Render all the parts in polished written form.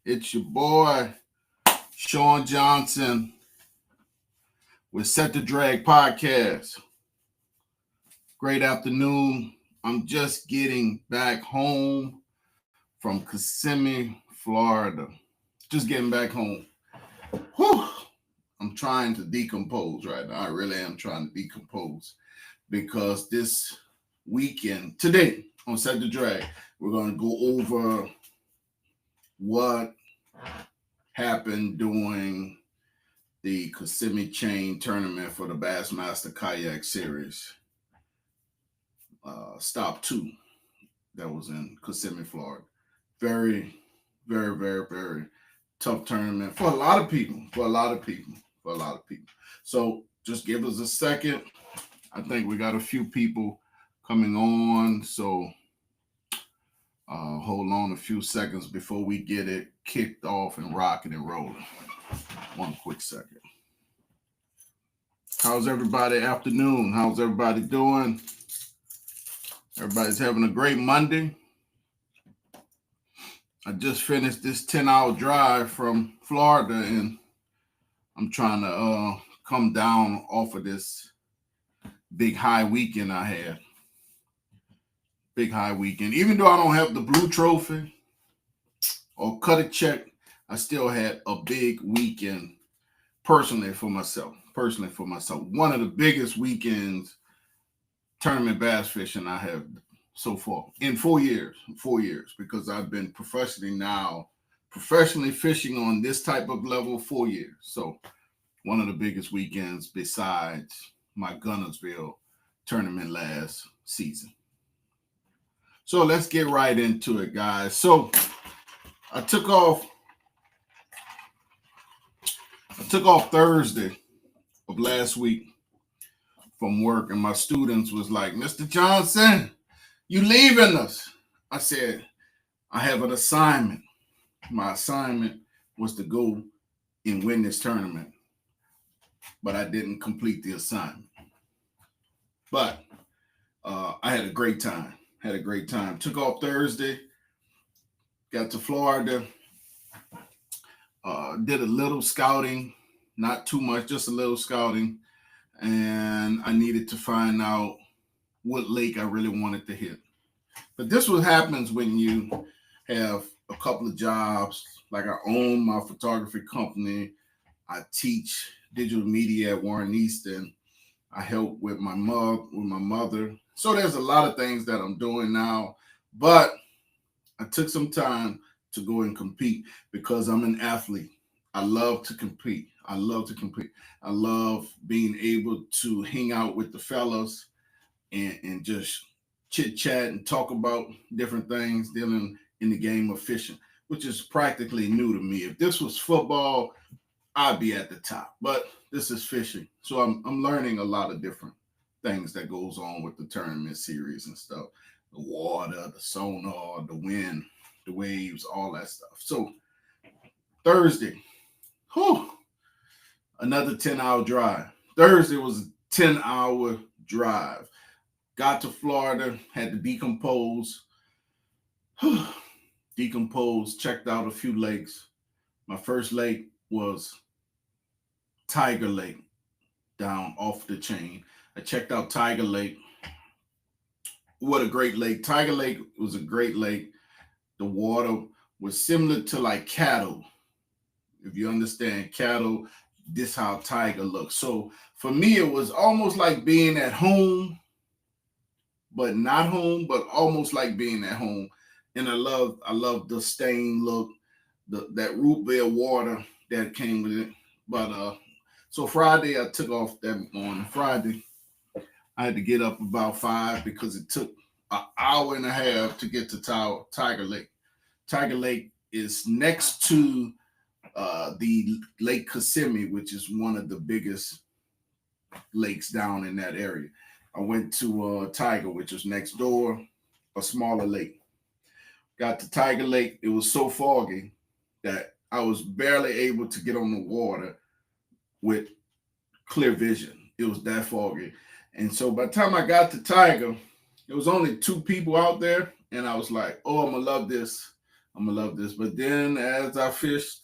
It's your boy, Sean Johnson with Set the Drag Podcast. Great afternoon. I'm just getting back home from Kissimmee, Florida. Just getting back home. Whew. I'm trying to decompose right now. I really am trying to decompose because this weekend, today on Set the Drag, we're going to go over what happened during the Kissimmee Chain Tournament for the Bassmaster Kayak Series. Stop 2 that was in Kissimmee, Florida. Very, very, very, very tough tournament for a lot of people. So just give us a second. I think we got a few people coming on. So hold on a few seconds before we get it kicked off and rocking and rolling. One quick second. How's everybody afternoon? How's everybody doing? Everybody's having a great Monday. I just finished this 10-hour drive from Florida, and I'm trying to come down off of this big high weekend I had. Big high weekend. Even though I don't have the blue trophy or cut a check, I still had a big weekend personally for myself. One of the biggest weekends tournament bass fishing I have so far in 4 years, because I've been professionally fishing on this type of level 4 years. So one of the biggest weekends besides my Gunnersville tournament last season. So let's get right into it, guys. So I took off Thursday of last week from work, and my students was like, Mr. Johnson, you leaving us? I said, I have an assignment. My assignment was to go and win this tournament, but I didn't complete the assignment. But I had a great time. Took off Thursday, got to Florida, did a little scouting, not too much, just a little scouting. And I needed to find out what lake I really wanted to hit. But this what happens when you have a couple of jobs. Like I own my photography company. I teach digital media at Warren Easton. I help with my mother. So there's a lot of things that I'm doing now. But I took some time to go and compete because I'm an athlete. I love to compete. I love being able to hang out with the fellas and just chit chat and talk about different things dealing in the game of fishing, which is practically new to me. If this was football, I'd be at the top, but this is fishing. So I'm learning a lot of different things that goes on with the tournament series and stuff. The water, the sonar, the wind, the waves, all that stuff. So Thursday, another 10-hour drive. Thursday was a 10-hour drive. Got to Florida, had to decompose. Checked out a few lakes. My first lake was Tiger Lake down off the chain. I checked out Tiger Lake. What a great lake. Tiger Lake was a great lake. The water was similar to like Cattle. If you understand Cattle, this how Tiger looks. So for me, it was almost like being at home, but not home, but almost like being at home. And I love the stain look, that root beer water that came with it. But so Friday, I took off that morning. Friday, I had to get up about 5 because it took an hour and a half to get to Tiger Lake. Tiger Lake is next to the Lake Kissimmee, which is one of the biggest lakes down in that area. I went to Tiger, which was next door, a smaller lake. Got to Tiger Lake. It was so foggy that I was barely able to get on the water with clear vision. It was that foggy. And so by the time I got to Tiger, there was only 2 people out there. And I was like, oh, I'm going to love this. I'm gonna love this. But then as I fished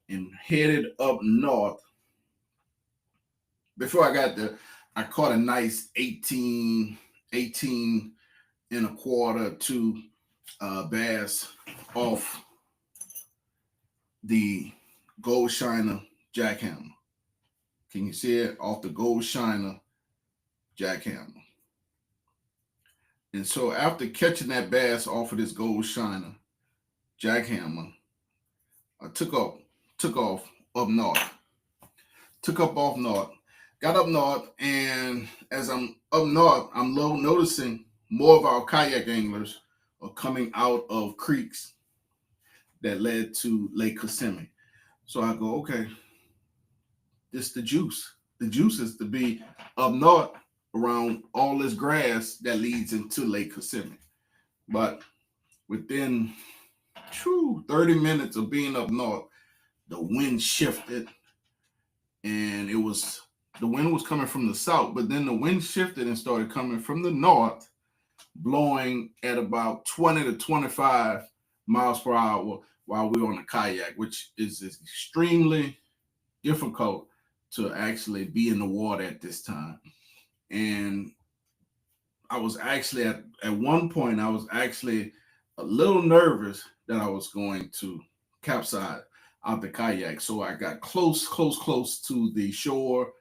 and headed up north, before I got there, I caught a nice 18 and a quarter to bass off the Gold Shiner jackhammer. Can you see it? Off the Gold Shiner jackhammer. And so after catching that bass off of this Gold Shiner jackhammer, I took off up north. Took up off north. Got up north, and as I'm up north, I'm noticing more of our kayak anglers are coming out of creeks that led to Lake Kissimmee. So I go, okay, this the juice. The juice is to be up north around all this grass that leads into Lake Kissimmee. But within 30 minutes of being up north, the wind shifted, and the wind was coming from the south, but then the wind shifted and started coming from the north, blowing at about 20 to 25 miles per hour while we were on the kayak, which is extremely difficult to actually be in the water at this time. And I was actually at one point, I was actually a little nervous that I was going to capsize out the kayak. So I got close to the shore.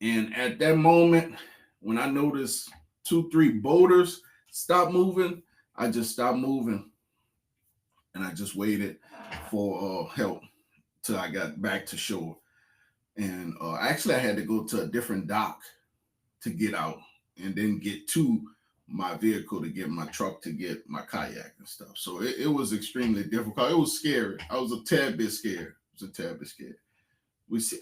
And at that moment, when I noticed 2-3 boaters stop moving, I just stopped moving. And I just waited for help till I got back to shore. And actually, I had to go to a different dock to get out and then get to my vehicle to get my truck to get my kayak and stuff. So it was extremely difficult. It was scary. I was a tad bit scared.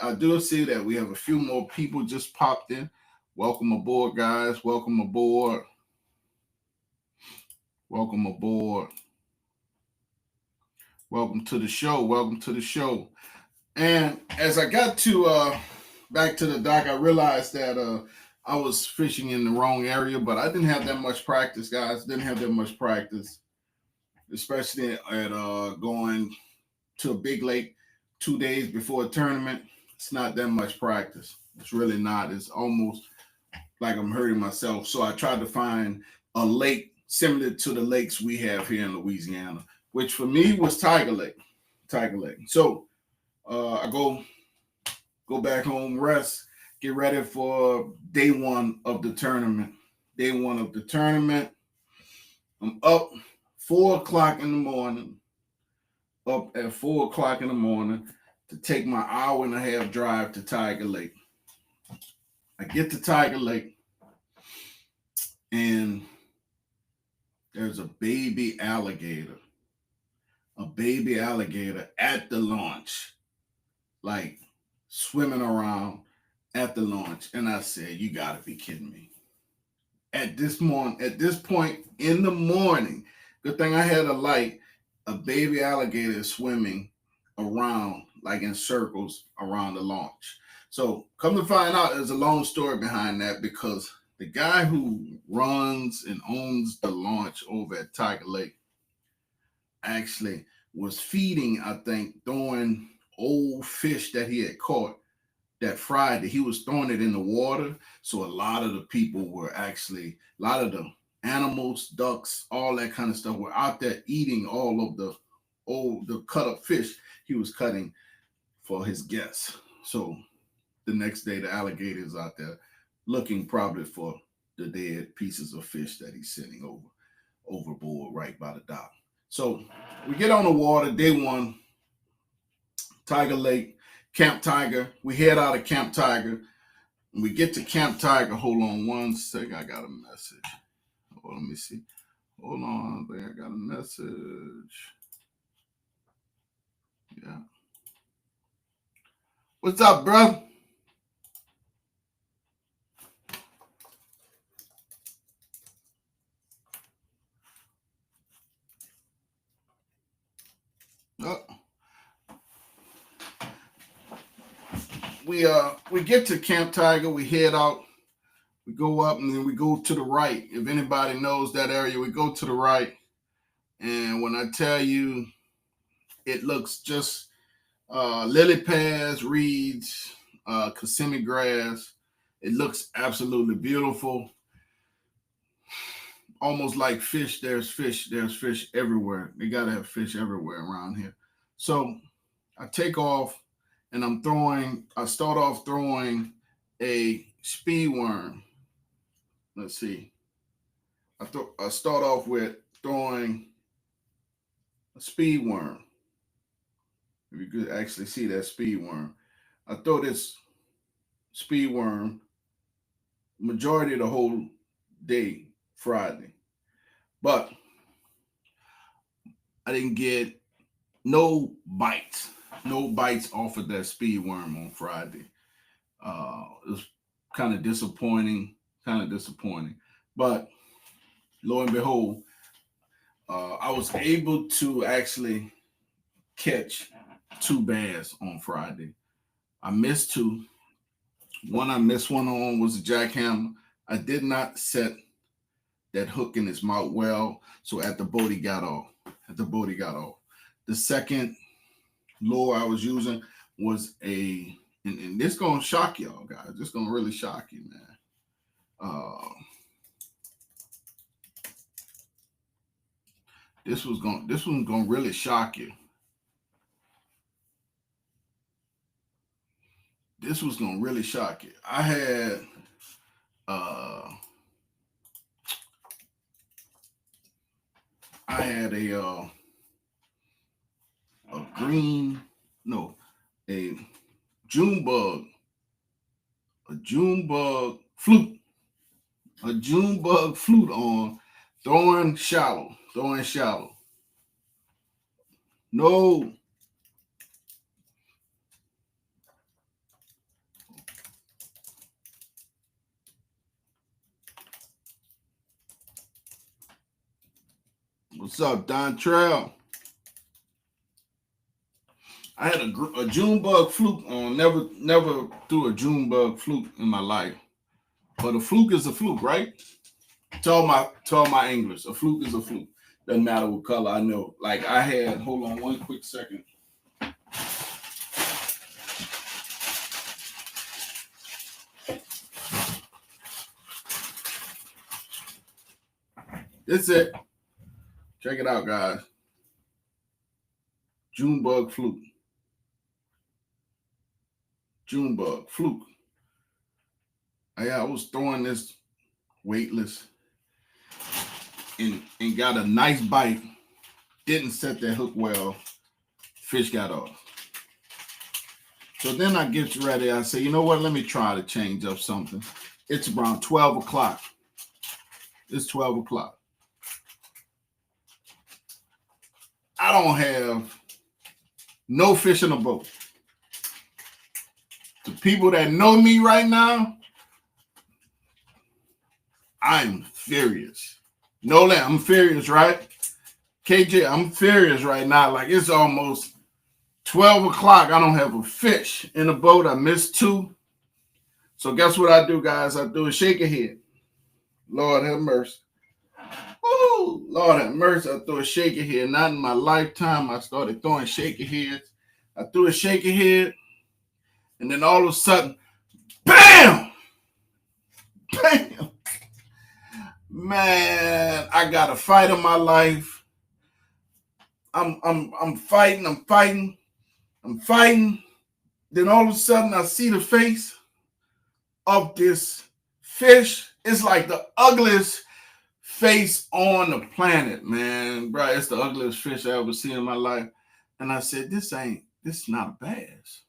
I do see that we have a few more people just popped in. Welcome aboard, guys. Welcome aboard. Welcome aboard. Welcome to the show. Welcome to the show. And as I got to back to the dock, I realized that I was fishing in the wrong area, but I didn't have that much practice, guys. Didn't have that much practice, especially at going to a big lake 2 days before a tournament. It's not that much practice. It's really not. It's almost like I'm hurting myself. So I tried to find a lake similar to the lakes we have here in Louisiana, which for me was Tiger Lake. So I go back home, rest, get ready for day one of the tournament. I'm up 4 o'clock in the morning. Up at 4 o'clock in the morning to take my hour and a half drive to Tiger Lake. I get to Tiger Lake, and there's a baby alligator at the launch, like swimming around at the launch. And I said, you gotta be kidding me. At this point in the morning, good thing I had a light, a baby alligator is swimming around like in circles around the launch. So come to find out, there's a long story behind that, because the guy who runs and owns the launch over at Tiger Lake actually was feeding, I think, throwing old fish that he had caught that Friday. He was throwing it in the water. So a lot of the people were actually, a lot of the animals, ducks, all that kind of stuff were out there eating all of the cut up fish he was cutting for his guests. So the next day, the alligator is out there looking probably for the dead pieces of fish that he's sending overboard right by the dock. So we get on the water, day one, Tiger Lake, Camp Tiger. We head out of Camp Tiger. When we get to Camp Tiger, hold on one second. I got a message. Oh, let me see. Hold on. I think I got a message. Yeah. What's up, bro? We get to Camp Tiger, we head out, we go up, and then we go to the right. If anybody knows that area, we go to the right. And when I tell you, it looks just lily pads, reeds, Kissimmee grass. It looks absolutely beautiful. Almost like fish. There's fish. There's fish everywhere. They gotta have fish everywhere around here. So I take off and I'm throwing. I start off throwing a speed worm. Let's see. I start off with throwing a speed worm. If you could actually see that speed worm, I throw this speed worm majority of the whole day Friday, but I didn't get no bites off of that speed worm on Friday. It was kind of disappointing, but lo and behold, I was able to actually catch two bass on Friday. I missed two. One I missed one on was a jackhammer. I did not set that hook in his mouth well, so at the boat he got off. The second lure I was using was and this gonna shock y'all guys. This gonna really shock you, man. This one's gonna really shock you. This was gonna really shock you. I had a green, no, a June bug flute, on, throwing shallow. No, what's up, Don Trail? I had a June bug fluke on. Never threw a June bug fluke in my life. But a fluke is a fluke, right? To all my anglers, a fluke is a fluke. Doesn't matter what color. I know. Like I had. Hold on one quick second. That's it. Check it out, guys. June bug fluke. I was throwing this weightless and got a nice bite. Didn't set that hook well. Fish got off. So then I get ready. I say, you know what? Let me try to change up something. It's around 12 o'clock. It's 12 o'clock. I don't have no fish in the boat. The people that know me right now, I'm furious. Know that I'm furious, right? KJ, I'm furious right now. Like it's almost 12 o'clock. I don't have a fish in the boat. I missed two. So guess what I do, guys? I do a shake of head. Lord have mercy. Oh, Lord have mercy. I threw a shake of head. Not in my lifetime. I started throwing shake of heads. I threw a shake of head. And then all of a sudden, bam! Bam! Man, I got a fight of my life. I'm fighting. Then all of a sudden I see the face of this fish. It's like the ugliest face on the planet, man. Bro, it's the ugliest fish I ever seen in my life. And I said, this is not a bass.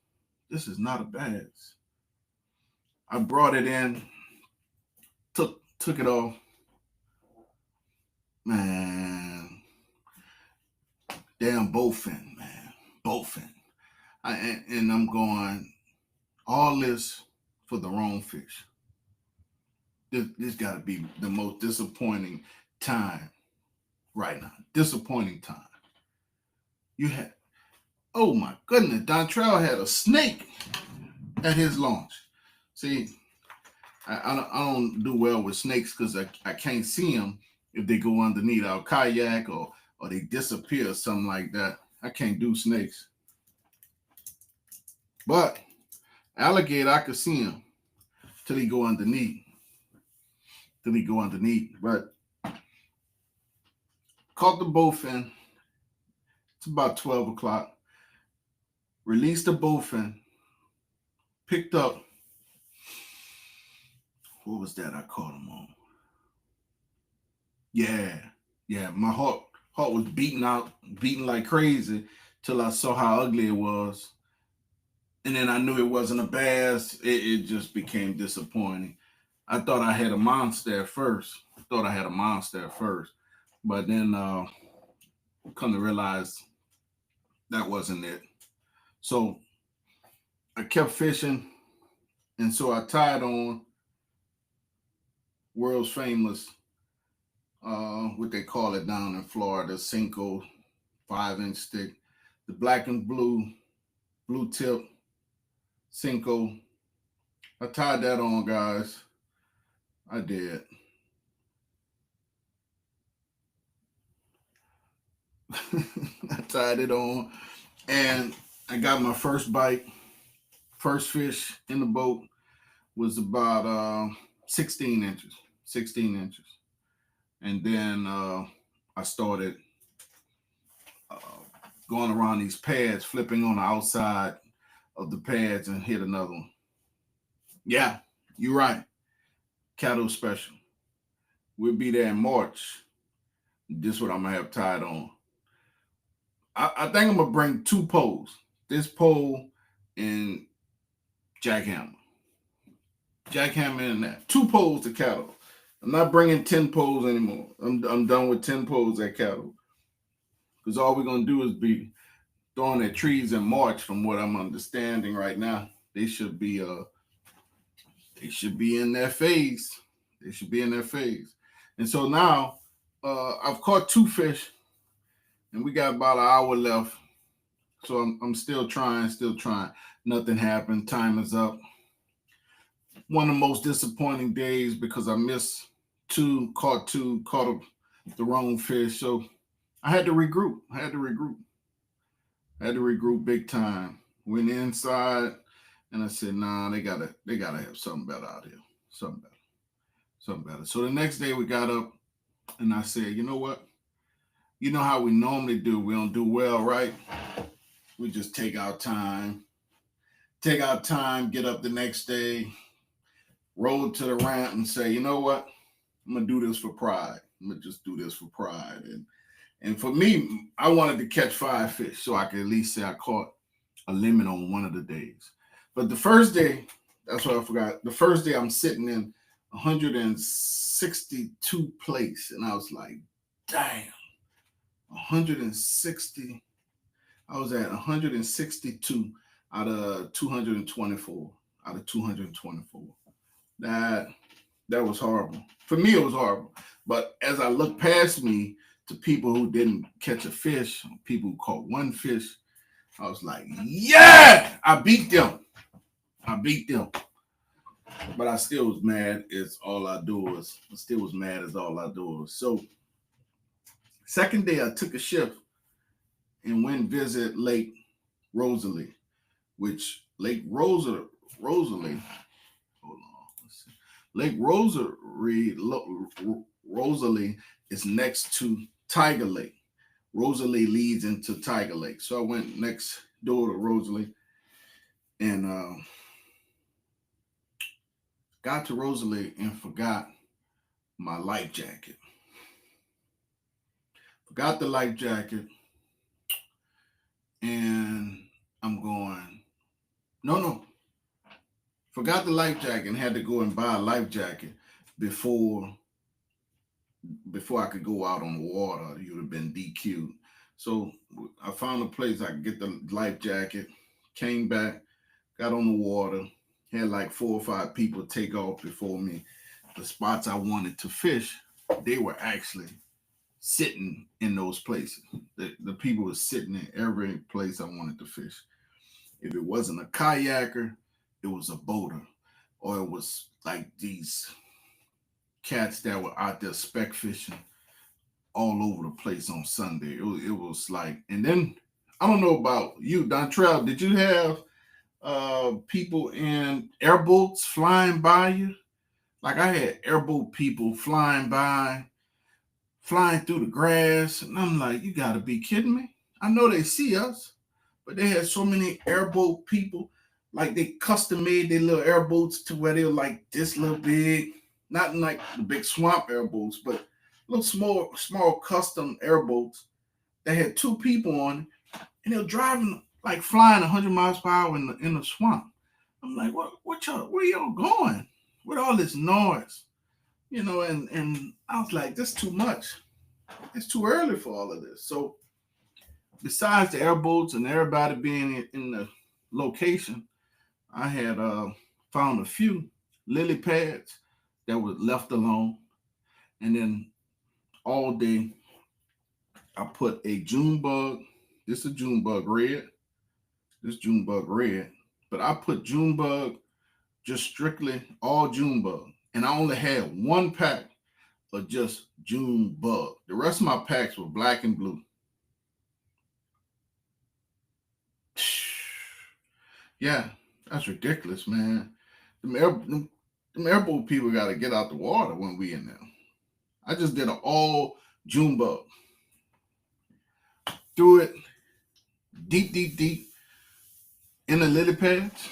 This is not a bass. I brought it in, took it off. Man, damn bowfin, man. Bowfin. And I'm going, all this for the wrong fish. This got to be the most disappointing time right now. Disappointing time. You had, oh my goodness, Dontrell had a snake at his launch. See, I don't do well with snakes because I can't see them if they go underneath our kayak or or they disappear, something like that. I can't do snakes. But alligator, I could see him till he go underneath. Till he go underneath. But caught the bowfin. It's about 12 o'clock. Released the bowfin. Picked up. What was that I caught him on? Yeah. My heart was beating like crazy till I saw how ugly it was. And then I knew it wasn't a bass. It just became disappointing. I thought I had a monster at first. But then come to realize that wasn't it. So I kept fishing, and so I tied on world's famous, what they call it down in Florida, Cinco 5-inch stick, the black and blue tip Cinco. I tied that on, guys. I did. I tied it on, and I got my first bite. First fish in the boat was about 16 inches. 16 inches. And then I started uh, going around these pads, flipping on the outside of the pads and hit another one. Yeah, you're right. Cattle special. We'll be there in March. This is what I'm going to have tied on. I think I'm going to bring two poles. This pole and jackhammer. Jackhammer and that. Two poles to cattle. I'm not bringing 10 poles anymore. I'm done with 10 poles at cattle. Because all we're going to do is be throwing at trees in March, from what I'm understanding right now. They should be in their phase. They should be in their phase. And so now I've caught two fish, and we got about an hour left. So I'm still trying. Nothing happened. Time is up. One of the most disappointing days because I missed caught the wrong fish. So I had to regroup. Big time. Went inside and I said, nah, they gotta have something better out here. Something better. So the next day we got up and I said, you know what? You know how we normally do. We don't do well, right? We just take our time, get up the next day, roll to the ramp and say, you know what? I'm gonna do this for pride. I'm gonna just do this for pride. And for me, I wanted to catch 5 fish so I could at least say I caught a limit on one of the days. But the first day, that's what I forgot. The first day I'm sitting in 162 place, and I was like, damn, 160. I was at 162 out of 224. That was horrible. For me, it was horrible. But as I look past me to people who didn't catch a fish, people who caught one fish, I was like, yeah, I beat them. But I still was mad as all I do is. So second day I took a shift and went visit Lake Rosalie, which Lake Rosalie, hold on, Lake Rosalie is next to Tiger Lake. Rosalie leads into Tiger Lake. So I went next door to Rosalie and got to Rosalie and forgot my life jacket. Forgot the life jacket. And I'm going, no. Forgot the life jacket and had to go and buy a life jacket before I could go out on the water. You would have been DQ'd. So I found a place I could get the life jacket, came back, got on the water, had like 4 or 5 people take off before me. The spots I wanted to fish, they were actually sitting in those places. The people were sitting in every place I wanted to fish. If it wasn't a kayaker, it was a boater, or it was like these cats that were out there speck fishing. all over the place on Sunday. It was like, and then I don't know about you, Dontrell. Did you have people in airboats flying by you? Like I had airboat people flying by, flying through the grass, and I'm like, you got to be kidding me. I know they see us, but they had so many airboat people. Like they custom made their little airboats to where they were like this little big, not like the big swamp airboats, but little small custom airboats that had two people on it, and they're driving like flying 100 miles per hour in the swamp. I'm like, what y'all, where y'all going with all this noise? And I was like, this too much. It's too early for all of this. So besides the airboats and everybody being in the location, I had found a few lily pads that were left alone, and then all day I put a June bug. This is June bug red. This June bug red, but I put June bug, just strictly all June bug, and I only had one pack of just June bug. The rest of my packs were black and blue. Yeah, that's ridiculous, man. Them airboat people got to get out the water when we in there. I just did an all June bug. Threw it deep, deep, deep in the lily pads.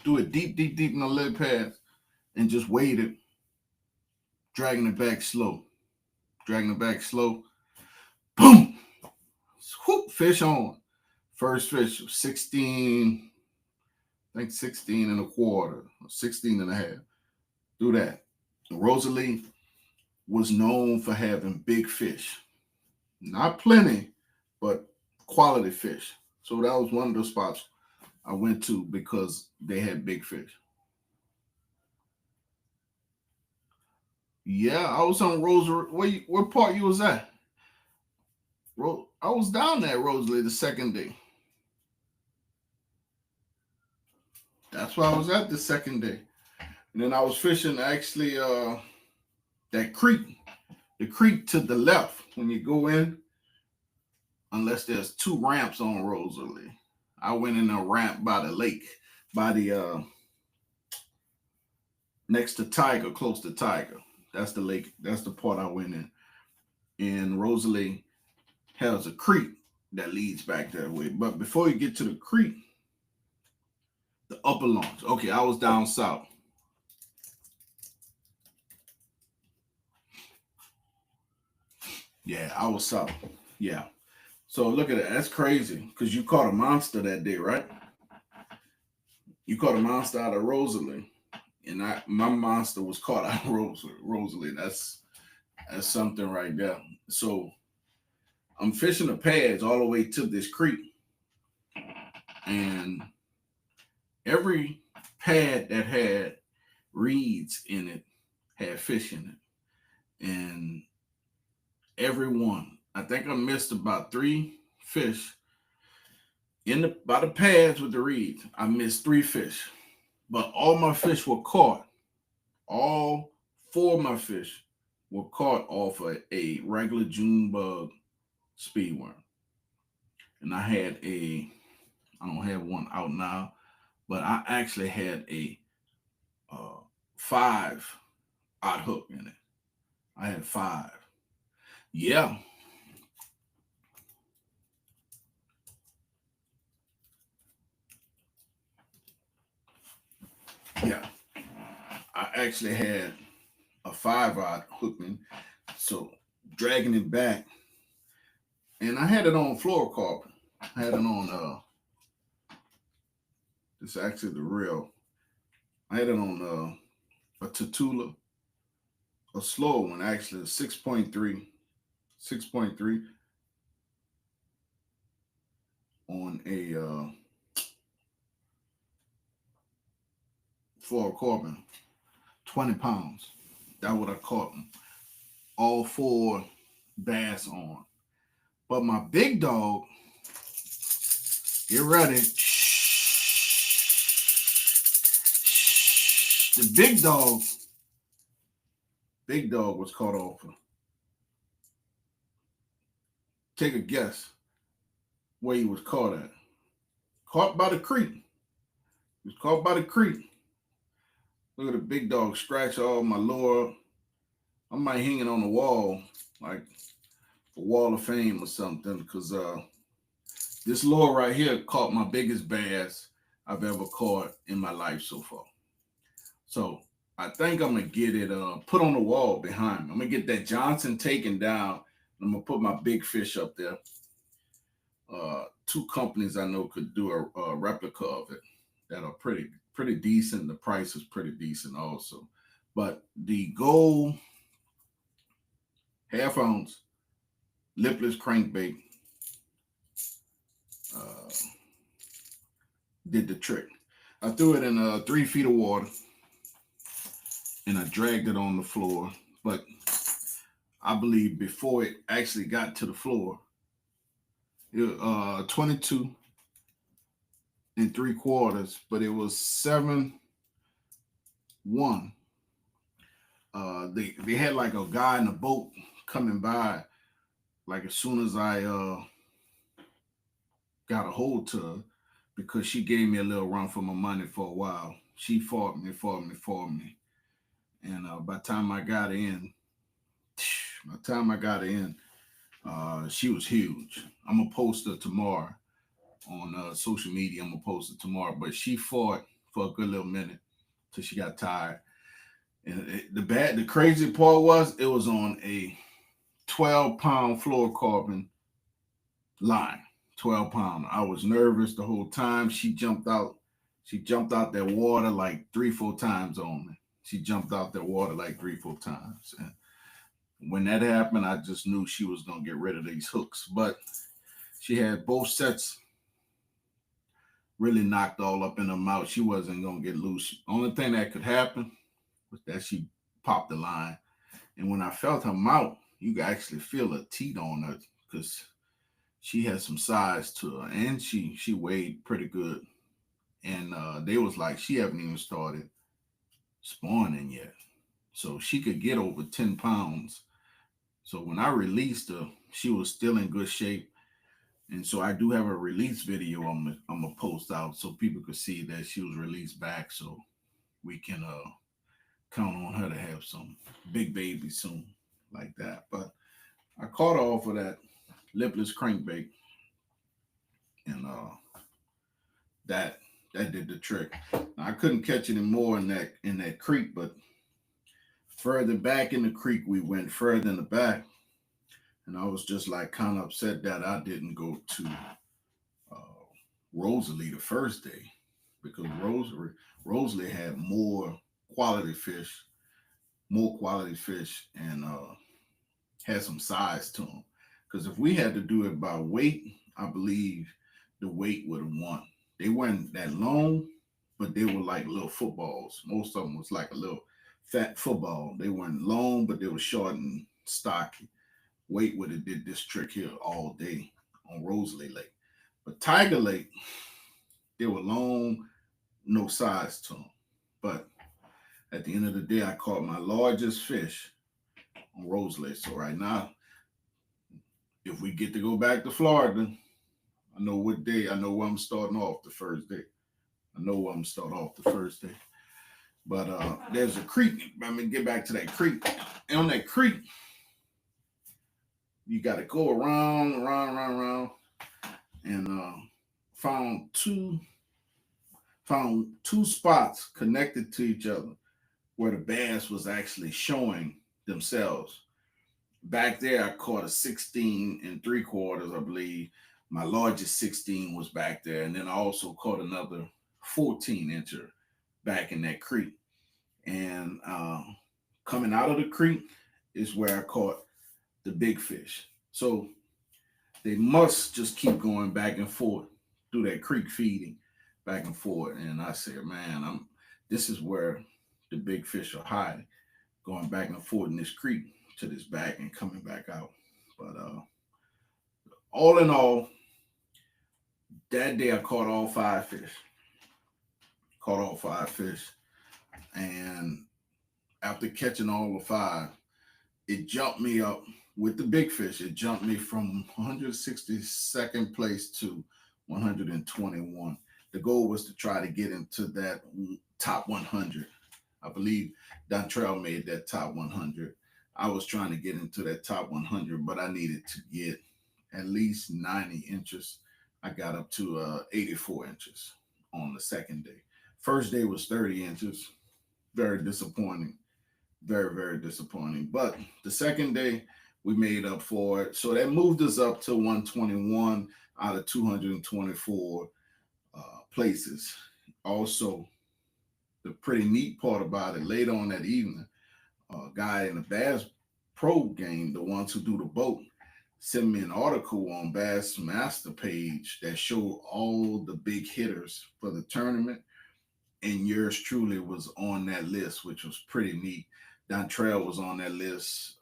Threw it deep, deep, deep in the lily pads, and just waited, dragging it back slow. Dragging it back slow. Boom! Whoop, fish on. First fish was 16, I think 16 and a quarter, 16 and a half. Do that. Rosalie was known for having big fish. Not plenty, but quality fish. So that was one of the spots I went to because they had big fish. Yeah, I was on Rosalie. What part you was at? I was down there, Rosalie, the second day. That's why I was at the second day. And then I was fishing actually that creek. The creek to the left when you go in, unless there's two ramps on Rosalie. I went in a ramp by the lake, by the next to Tiger, close to Tiger. That's the lake. That's the part I went in. And Rosalie has a creek that leads back that way. But before you get to the creek, the upper launch. Okay, I was down south. Yeah, I was south. Yeah. So look at it. That's crazy because you caught a monster that day, right? You caught a monster out of Rosalie, and my monster was caught out of Rosalie. That's something right there. So I'm fishing the pads all the way to this creek, and every pad that had reeds in it had fish in it, and every one. I think I missed about 3 fish by the pads with the reeds. I missed 3 fish, but all my fish were caught. All 4 of my fish were caught off a regular June bug speedworm, and I don't have one out now, but I actually had a 5 odd hook in it. I had 5. Yeah, yeah. I actually had a 5 odd hookman, so dragging it back, and I had it on fluorocarbon. I had it on this is actually the real. I had it on a Tatula, a slow one actually, 6.3, 6.3 on a fluorocarbon, 20 pounds. That what I caught them. All 4 bass on. But my big dog, get ready. The big dog was caught off Take a guess where he was caught at. Caught by the creek. He was caught by the creek. Look at the big dog scratch all my lower. I might hang it on the wall, like a wall of fame or something, because this lure right here caught my biggest bass I've ever caught in my life so far. So I think I'm gonna get it put on the wall behind me. I'm gonna get that Johnson taken down. I'm gonna put my big fish up there. Two companies I know could do a replica of it that are pretty decent. The price is pretty decent also. But the gold half ounce lipless crankbait uh, did the trick. I threw it in 3 feet of water and I dragged it on the floor. But I believe before it actually got to the floor, it 22 3/4, but it was 7-1. They had like a guy in a boat coming by, like as soon as I got a hold to her, because she gave me a little run for my money for a while. She fought me, and by the time I got in, she was huge. I'm gonna post her tomorrow on social media. I'm gonna post it tomorrow. But she fought for a good little minute till she got tired. And the crazy part was it was on a 12-pound fluorocarbon line. 12-pound. I was nervous the whole time. She jumped out. She jumped out that water like 3-4 times on me. She jumped out that water like 3-4 times. And when that happened, I just knew she was gonna get rid of these hooks. But she had both sets really knocked all up in her mouth. She wasn't gonna get loose. Only thing that could happen was that she popped the line. And when I felt her mouth, you could actually feel her teeth on her because she had some size to her, and she weighed pretty good. And they was like, she haven't even started spawning yet, so she could get over 10 pounds. So when I released her, she was still in good shape. And so I do have a release video I'm gonna post out so people could see that she was released back, so we can count on her to have some big babies soon, like that. But I caught her off of that lipless crankbait, and that did the trick. Now, I couldn't catch any more in that creek, but further back in the creek we went, further in the back, and I was just like kind of upset that I didn't go to uh, Rosalie the first day, because Rosalie had quality fish, more quality fish, and had some size to them. Because if we had to do it by weight, I believe the weight would have won. They weren't that long, but they were like little footballs. Most of them was like a little fat football. They weren't long, but they were short and stocky. Weight would have did this trick here all day on Rosalie Lake. But Tiger Lake, they were long, no size to them. But at the end of the day, I caught my largest fish on Rosalie. So right now, if we get to go back to Florida, I know what day. I know where I'm starting off the first day. I know where I'm starting off the first day. But there's a creek. Let me get back to that creek. And on that creek, you got to go around, and found two spots connected to each other where the bass was actually showing themselves. Back there, I caught a 16 3/4, I believe. My largest 16 was back there. And then I also caught another 14-incher back in that creek. And coming out of the creek is where I caught the big fish. So they must just keep going back and forth through that creek, feeding back and forth. And I said, man, this is where the big fish are hiding, going back and forth in this creek to this back and coming back out. But all in all, that day I caught all 5 fish. Caught all 5 fish. And after catching all the 5, it jumped me up with the big fish, it jumped me from 162nd place to 121. The goal was to try to get into that top 100. I believe Dontrell made that top 100. I was trying to get into that top 100, but I needed to get at least 90 inches. I got up to 84 inches on the second day. First day was 30 inches. Very disappointing. Very, very disappointing. But the second day, we made up for it. So that moved us up to 121 out of 224 places. Also, the pretty neat part about it, later on that evening, a guy in the Bass Pro game, the ones who do the boat, sent me an article on Bass Master page that showed all the big hitters for the tournament, and yours truly was on that list, which was pretty neat. Dontrell was on that list.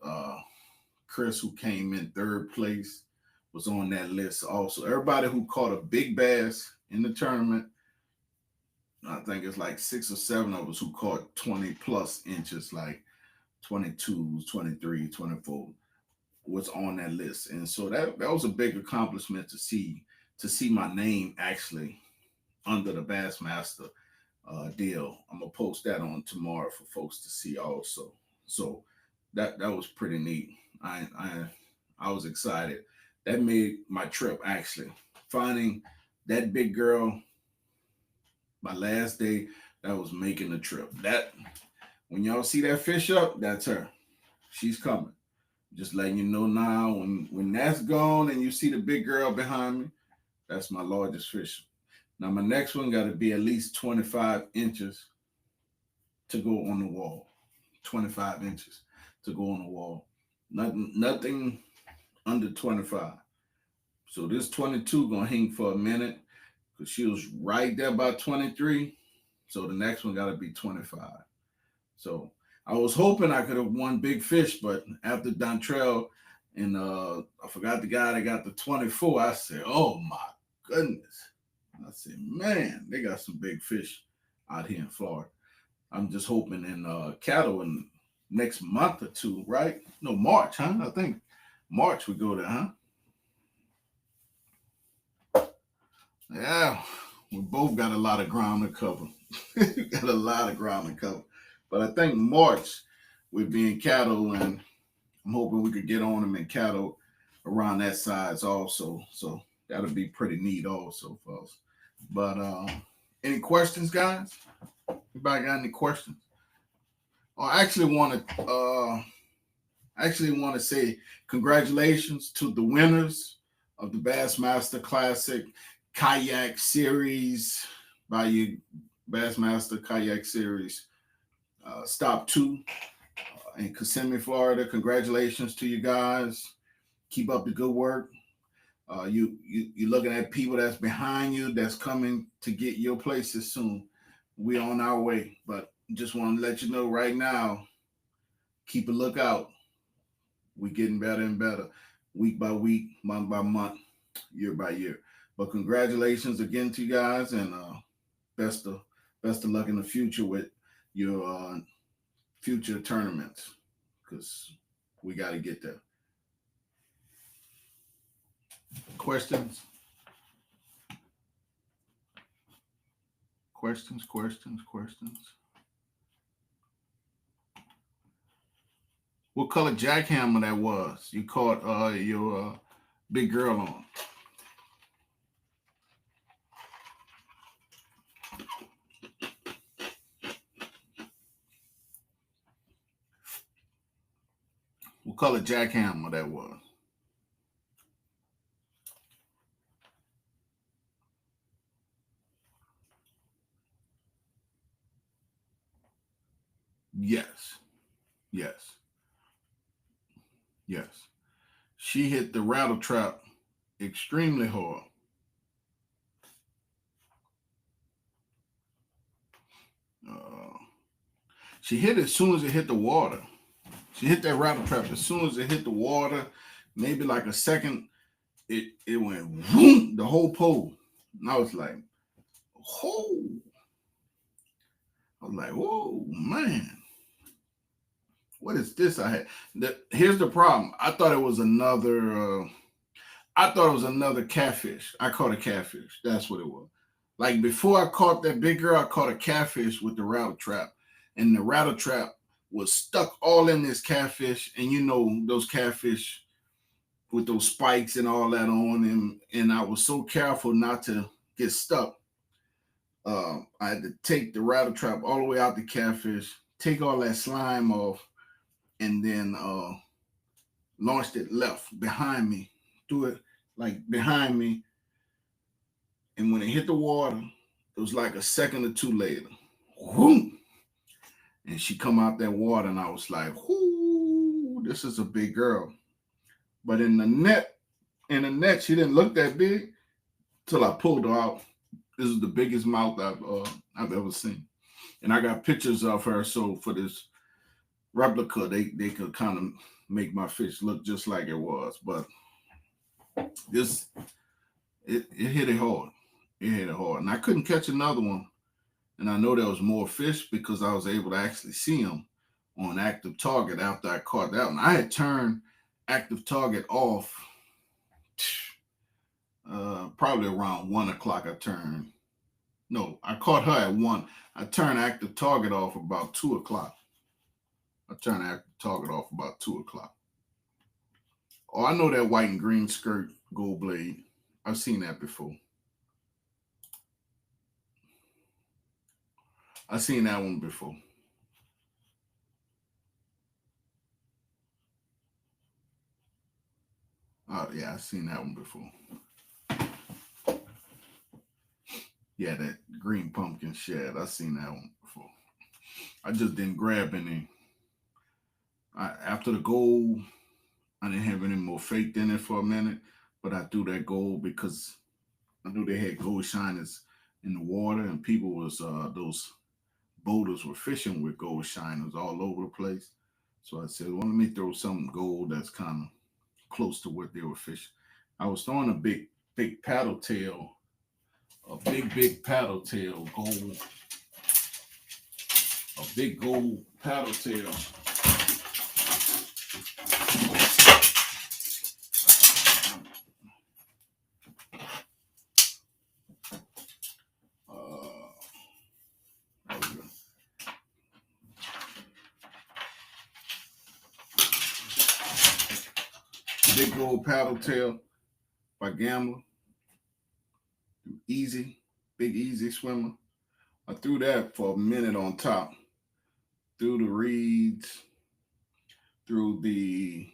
Chris, who came in third place, was on that list also. Everybody who caught a big bass in the tournament, I think it's like 6 or 7 of us who caught 20 plus inches, like 22s, 23, 24, was on that list. And so that was a big accomplishment to see my name actually under the Bassmaster deal. I'm gonna post that on tomorrow for folks to see also. So that was pretty neat. I was excited. That made my trip actually. Finding that big girl, my last day, that was making the trip. That when y'all see that fish up, that's her. She's coming. Just letting you know now. When that's gone and you see the big girl behind me, that's my largest fish. Now my next one got to be at least 25 inches to go on the wall. 25 inches to go on the wall. Nothing under 25. So this 22 gonna hang for a minute because she was right there by 23. So the next one got to be 25. So I was hoping I could have won big fish, but after Dontrell and I forgot the guy that got the 24, I said, oh my goodness. I said, man, they got some big fish out here in Florida. I'm just hoping in cattle in next month or two, right? No, March, huh? I think March we go there, huh? Yeah, we both got a lot of ground to cover. Got a lot of ground to cover. But I think March we'll be in cattle, and I'm hoping we could get on them in cattle around that size also. So that'll be pretty neat also, folks. But any questions, guys? Anybody got any questions? I actually want to say congratulations to the winners of the Bassmaster Classic Kayak Series by your Bassmaster Kayak Series Stop 2 in Kissimmee, Florida. Congratulations to you guys. Keep up the good work. You're looking at people that's behind you that's coming to get your places soon. We're on our way, but just want to let you know right now, keep a lookout. We're getting better and better, week by week, month by month, year by year. But congratulations again to you guys, and best of luck in the future with your future tournaments, because we got to get there. Questions? What color jackhammer that was you caught your big girl on? What color jackhammer that was? Yes. She hit the rattle trap extremely hard. She hit it as soon as it hit the water. She hit that rattle trap as soon as it hit the water. Maybe like a second, it went whoom, the whole pole. And I was like, whoa, man. what is this I had? Here's the problem. I thought it was another catfish. I caught a catfish. That's what it was. Like before I caught that big girl, I caught a catfish with the rattle trap. And the rattle trap was stuck all in this catfish. And you know those catfish with those spikes and all that on them. And I was so careful not to get stuck. I had to take the rattle trap all the way out the catfish, take all that slime off, and then launched it left behind me, threw it like behind me, and when it hit the water, it was like a second or two later, whoom, and she come out that water, and I was like, "Whoo, this is a big girl." But in the net, she didn't look that big till I pulled her out. This is the biggest mouth I've ever seen, and I got pictures of her. So for this replica, they could kind of make my fish look just like it was. But this it hit it hard. It hit it hard, and I couldn't catch another one. And I know there was more fish because I was able to actually see them on active target after I caught that one. I had turned active target off probably around 1 o'clock. I caught her at 1. I turned active target off about 2 o'clock. I turned active target off about 2 o'clock. Oh, I know that white and green skirt gold blade. I've seen that before. I've seen that one before. Oh yeah, I've seen that one before. Yeah, that green pumpkin shad. I've seen that one before. I just didn't grab any. After the gold, I didn't have any more faith in it for a minute, but I threw that gold because I knew they had gold shiners in the water, and people was those boaters were fishing with gold shiners all over the place. So I said, well, let me throw some gold that's kind of close to what they were fishing. I was throwing a big paddle tail, a big paddle tail gold, a big gold paddle tail. Big gold paddle tail by Gambler. Easy, big easy swimmer. I threw that for a minute on top. Through the reeds, through the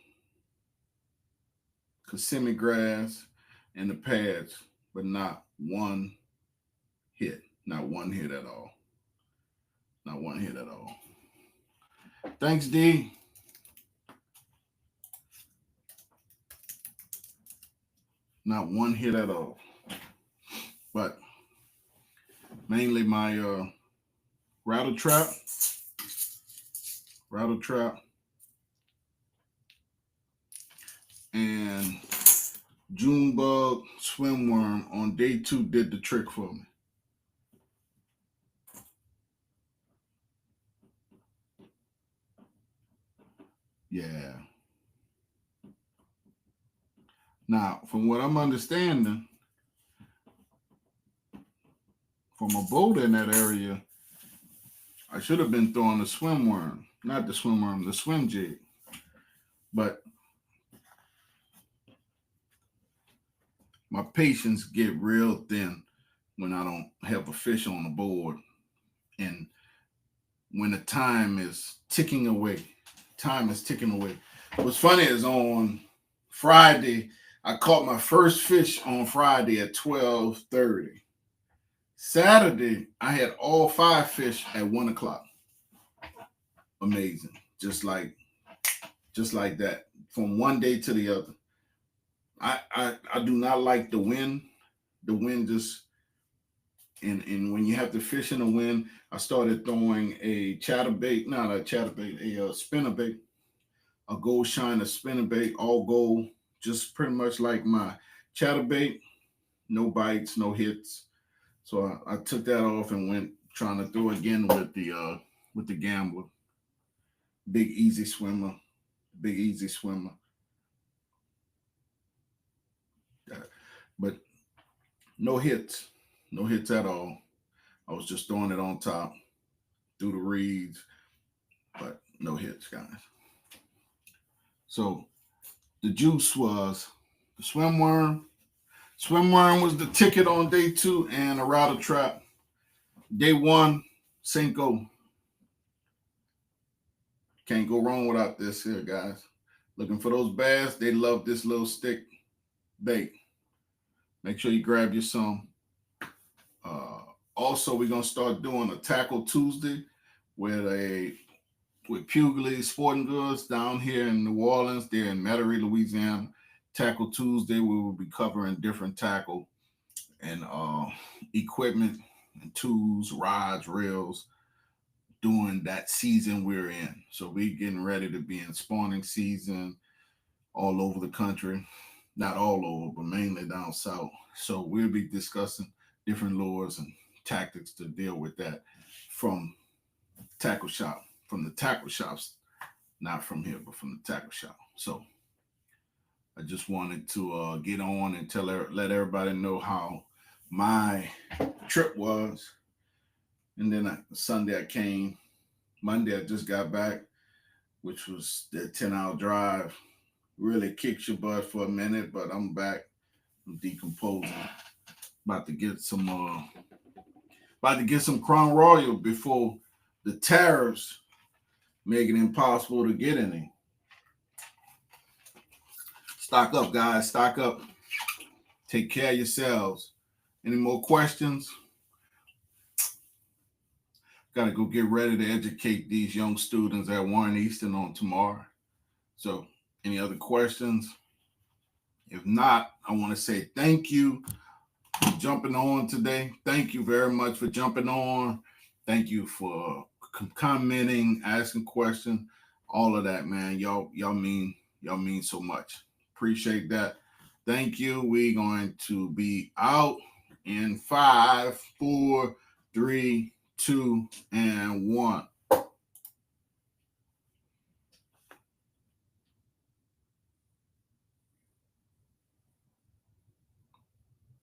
Kissimmee grass and the pads, but not one hit. Not one hit at all. Not one hit at all. Thanks, D. Not one hit at all. But mainly my rattle trap, rattle trap, and June bug swimworm on day 2 did the trick for me. Yeah. Now, from what I'm understanding, from a boat in that area, I should have been throwing the swimworm, not the swimworm, the swim jig. But my patience get real thin when I don't have a fish on the board, and when the time is ticking away. Time is ticking away. What's funny is on Friday, I caught my first fish on Friday at 12:30. Saturday, I had all 5 fish at 1 o'clock. Amazing. Just like that. From one day to the other. I do not like the wind. The wind just and when you have to fish in the wind, I started throwing a chatterbait, not a chatterbait, a spinnerbait, a gold shiner spinnerbait, all gold, just pretty much like my chatterbait, no bites, no hits. So I took that off and went trying to throw again with the Gambler. big easy swimmer, big easy swimmer. But no hits, no hits at all. I was just throwing it on top through the reeds, but no hits, guys. So the juice was the swim worm. Swim worm was the ticket on day 2, and a rattle trap. Day 1, Cinco. Can't go wrong without this here, guys. Looking for those bass, they love this little stick bait. Make sure you grab you some. Also, we're gonna start doing a Tackle Tuesday with Pugley Sporting Goods down here in New Orleans. They're in Metairie, Louisiana. Tackle Tuesday, we will be covering different tackle and equipment and tools, rods, reels during that season we're in. So we're getting ready to be in spawning season all over the country. Not all over, but mainly down south. So we'll be discussing different lures and tactics to deal with that from tackle shop, from the tackle shops, not from here, but from the tackle shop. So I just wanted to get on and let everybody know how my trip was. And then Sunday I came. Monday I just got back, which was the 10-hour drive. Really kicks your butt for a minute, but I'm back. I'm decomposing. About to get some Crown Royal before the tariffs make it impossible to get any. Stock up, guys. Stock up. Take care of yourselves. Any more questions? Got to go get ready to educate these young students at Warren Easton on tomorrow. So, any other questions? If not, I want to say thank you for jumping on today. Thank you very much for jumping on. Thank you for commenting, asking questions, all of that, man. Y'all mean so much. Appreciate that. Thank you. We're going to be out in 5, 4, 3, 2, and 1.